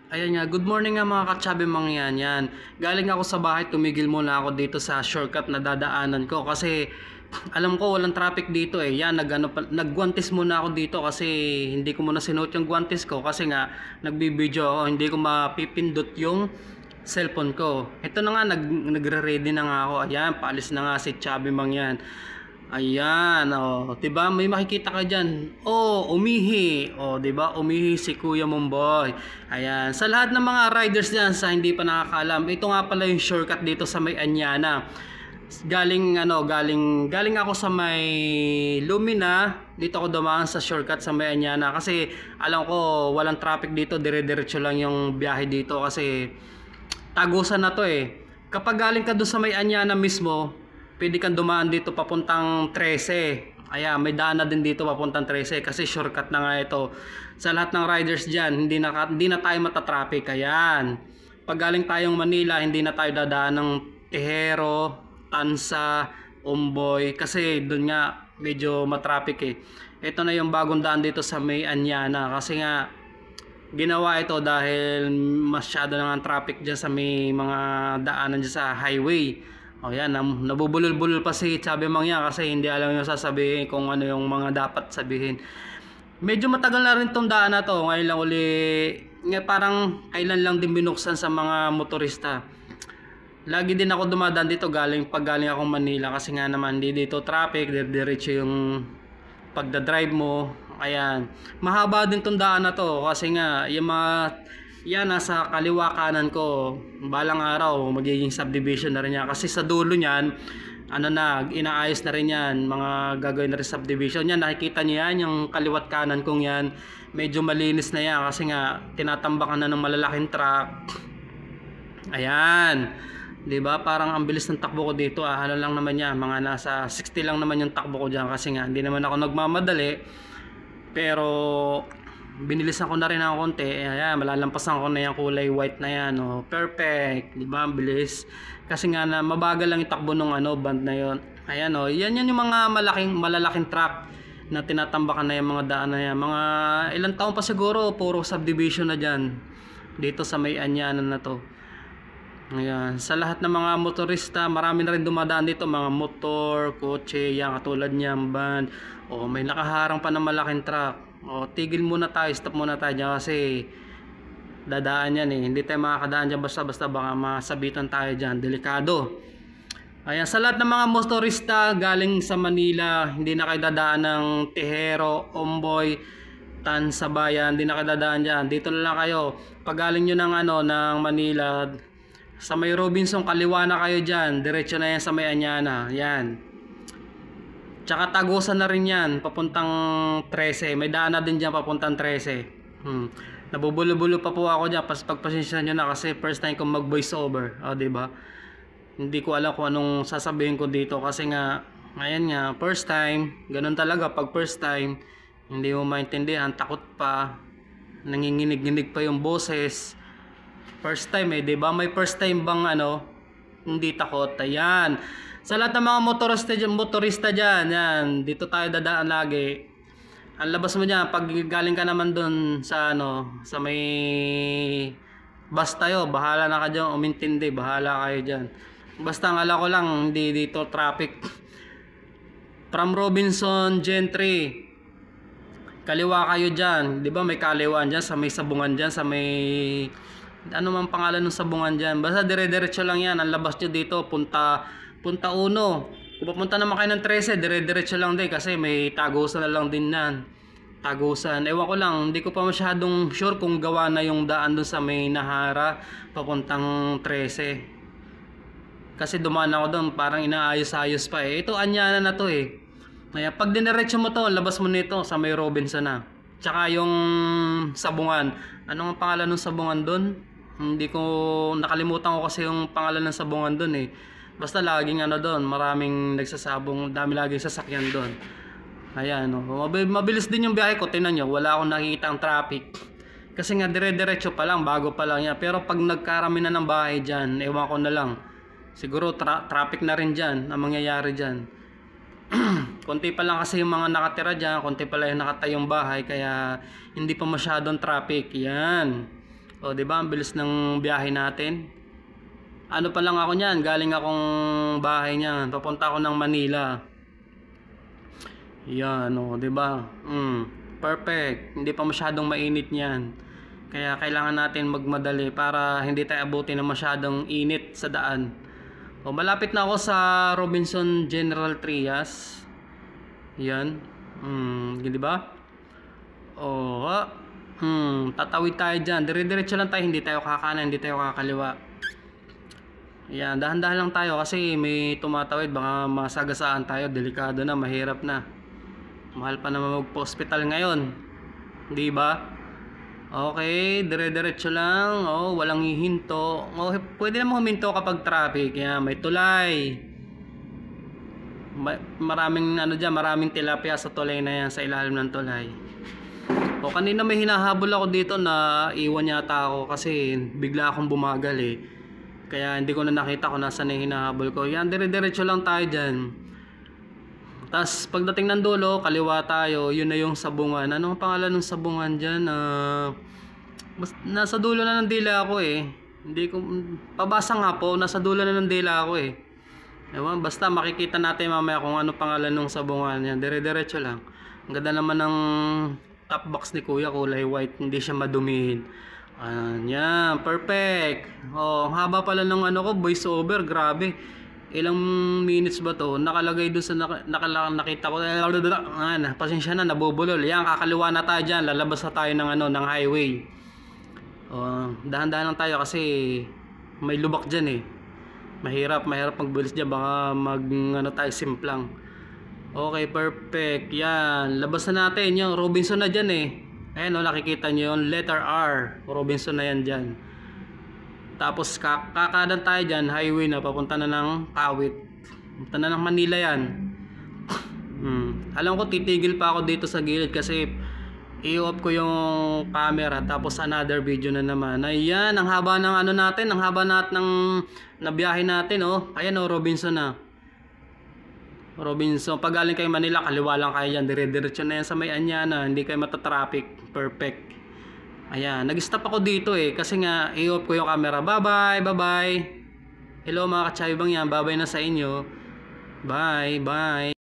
Ayan nga, good morning nga mga katsabi mangyan yan. Galing ako sa bahay, tumigil muna ako dito sa shortcut na dadaanan ko kasi alam ko walang traffic dito eh. Yan, nagguantes muna ako dito kasi hindi ko muna sinuot yung guantes ko kasi nga nagbibideo ako, hindi ko mapipindot yung cellphone ko. Ito na nga, nagre-ready na nga ako. Ayan, paalis na nga si Chubby Mangyan. Ayan, oh, 'di ba? May makikita ka diyan. Oh, umihi. Oh, 'di ba? Umihi si Kuya Momboy. Ayan, sa lahat ng mga riders diyan sa hindi pa nakakaalam, ito nga pala yung shortcut dito sa may Anyana. Galing ako sa may Lumina, dito ako dumaan sa shortcut sa may Anyana kasi alam ko walang traffic dito, dire-diretso lang yung biyahe dito kasi tagusan na to eh. Kapag galing ka doon sa may Anyana mismo, pwede kang dumaan dito papuntang 13. Ayan, may daan na din dito papuntang 13 kasi shortcut na nga ito. Sa lahat ng riders dyan, hindi na tayo matatraffic. Ayan. Pag galing tayong Manila, hindi na tayo dadaan ng Tejero, Tansa, Umboy kasi doon nga medyo matraffic eh. Ito na yung bagong daan dito sa may Anyana kasi nga ginawa ito dahil masyado na ang traffic dyan sa may mga daanan dyan sa highway. O yan, nabubulol-bulol pa si Chubby Mangyan kasi hindi alam yung sasabihin kung ano yung mga dapat sabihin. Medyo matagal na rin tong daan na to. Ngayon lang uli, parang kailan lang din binuksan sa mga motorista. Lagi din ako dumadaan dito pag galing akong Manila kasi nga naman dito traffic, diretso yung pagdadrive mo. Ayan, mahaba din tong daan na to kasi nga yung mga yan nasa kaliwa kanan ko, balang araw magiging subdivision na rin yan kasi sa dulo niyan inaayos na rin yan, mga gagawin na rin subdivision yan. Nakikita niyo yan, yung kaliwat kanan kong yan medyo malinis na yan kasi nga tinatambakan na ng malalaking truck. Ayan, 'di ba? Parang ang bilis ng takbo ko dito. Ano lang naman yan, mga nasa 60 lang naman yung takbo ko diyan kasi nga hindi naman ako nagmamadali. Pero binilisan ko na rin ng konti. Ayan, malalampasan ko na yung kulay white na yan. Oh, perfect. 'Di ba? Ang bilis. Kasi nga na mabagal lang yung takbo ng band na 'yon. Ayan oh, yan yung mga malalaking truck na tinatambakan na yung mga daan na yan. Mga ilang taon pa siguro, puro subdivision na diyan. Dito sa may Anyana na to. Ayan, sa lahat ng mga motorista, marami na rin dumadaan dito, mga motor, kotse, yan katulad niyan, van. O may nakaharang pa ng malaking truck. O tigil muna tayo, stop muna tayo dyan kasi dadaan yan eh. Hindi tayo makakadaan dyan basta-basta, baka masabitan tayo dyan, delikado. Ayan, sa lahat ng mga motorista galing sa Manila, hindi na kayo dadaan ng Tejero, Omboy, Tansabayan, hindi na kayo dadaan dyan. Dito na lang kayo. Pag galing nyo ng ng Manila, sa may Robinson, kaliwa na kayo dyan. Diretso na yan sa may Anyana. Yan. Tsaka tagusan na rin yan. Papuntang 13. May daan na din dyan papuntang 13. Nabubulo-bulo pa po ako dyan. Pagpasensya nyo na kasi first time kong mag voice over. O, diba? Hindi ko alam kung anong sasabihin ko dito. Kasi nga, ngayon nga, first time. Ganun talaga pag first time. Hindi mo maintindihan. Takot pa. Nanginginig-ginig pa yung boses. First time eh, 'di ba? May first time bang hindi takot. Ayan. Sa lahat ng mga motorista diyan, yan, dito tayo dadaan lagi. Ang labas mo diyan pag galing ka naman doon sa sa may bus tayo, bahala na ka diyan, umintindi, bahala kayo diyan. Basta ang alam ko lang, hindi dito traffic. From Robinson Gentry, kaliwa kayo diyan, 'di ba? May kaliwaan diyan sa may sabungan diyan, sa may ano man pangalan ng sabungan dyan. Basta dire-diretso lang yan. Ang labas nyo dito, punta 1. Kung papunta naman kayo ng 13, dire-diretso lang din kasi may tagusan na lang din yan. Tagusan. Ewan ko lang, hindi ko pa masyadong sure kung gawa na yung daan dun sa may Nahara papuntang 13. Kasi dumaan ako doon, parang inaayos-ayos pa eh. Ito, Anyana na to eh. Kaya pag diniretso mo to, labas mo nito sa may Robinson na. Tsaka yung sabungan. Ano ang pangalan ng sabungan doon? Hindi ko nakalimutan ko kasi yung pangalan ng sabungan doon eh. Basta laging doon, maraming nagsasabong, dami laging sasakyan doon. Ayan mabilis din yung biyahe ko, tingnan nyo, wala akong nakikita ang traffic. Kasi nga dire-diretso pa lang, bago pa lang yan. Pero pag nagkarami na ng bahay dyan, ewan ko na lang. Siguro traffic na rin dyan ang mangyayari dyan. Konti pa lang kasi yung mga nakatira dyan, konti pa lang yung nakatayong bahay, kaya hindi pa masyadong traffic. Yan. O, di ba? Ang bilis ng biyahe natin. Ano pa lang ako niyan, galing akong bahay niyan. Papunta ako ng Manila. Yan, o, di ba? Perfect. Hindi pa masyadong mainit niyan. Kaya kailangan natin magmadali para hindi tayo abutin ng masyadong init sa daan. O, malapit na ako sa Robinson General Trias. Yan. Di ba? O, tatawid tayo dyan. Dire-diretso lang tayo. Hindi tayo kakanan, hindi tayo kakaliwa. Yan, dahan-dahan lang tayo kasi may tumatawid. Baka masagasaan tayo. Delikado na, mahirap na. Mahal pa naman magpa-hospital ngayon. Di ba? Okay, dire-diretso lang. Oh, walang hihinto. Oh, pwede naman huminto kapag traffic. Yan, may tulay. Maraming ano diyan, maraming tilapia sa tulay na yan, sa ilalim ng tulay. O, kanina may hinahabol ako dito na iwan yata ako kasi bigla akong bumagal eh. Kaya hindi ko na nakita kung nasaan na hinahabol ko. Yan, dire-diretso lang tayo dyan. Tapos pagdating ng dulo, kaliwa tayo. Yun na yung sabungan. Anong pangalan ng sabungan dyan? Nasa dulo na ng dila ako eh. Hindi ko, pabasa nga po, nasa dulo na ng dila ako eh. Ewan, basta makikita natin mamaya kung ano pangalan ng sabungan. Yan, dire-diretso lang. Ang ganda naman ng top box ni Kuya, kulay white. Hindi siya madumihin. Yan, perfect. Oh, ang haba pala ng ano ko, voice over, grabe. Ilang minutes ba to? Nakalagay doon sa nakita ko. Pasensya na, nabubulol. Yan, kakaliwa na tayo dyan. Lalabas na tayo ng ano, ng highway. Oh, dahan-dahan lang tayo kasi may lubak dyan eh. Mahirap magbilis dyan. Baka ano tayo, simplang. Okay, perfect. Yan, labas na natin. Yung Robinson na dyan eh. Ayan o, nakikita nyo yung letter R. Robinson na yan dyan. Tapos kakadan tayo dyan, highway na, papunta na ng Kawit. Papunta na ng Manila yan. Alam ko titigil pa ako dito sa gilid kasi i-off ko yung camera. Tapos another video na naman. Ayan, ang haba ng ano natin, ang haba natin ng nabiyahe natin oh. Ayan oh, Robinson na. Robinson, pag galing kayo Manila, kaliwa lang kayo dyan. Dire-diretso na yan sa may Anyana. Hindi kayo matatraffic. Perfect. Ayan, nag-stop ako dito eh. Kasi nga, i-off ko yung camera. Bye-bye, bye-bye. Hello mga katsayabang yan. Bye-bye na sa inyo. Bye, bye.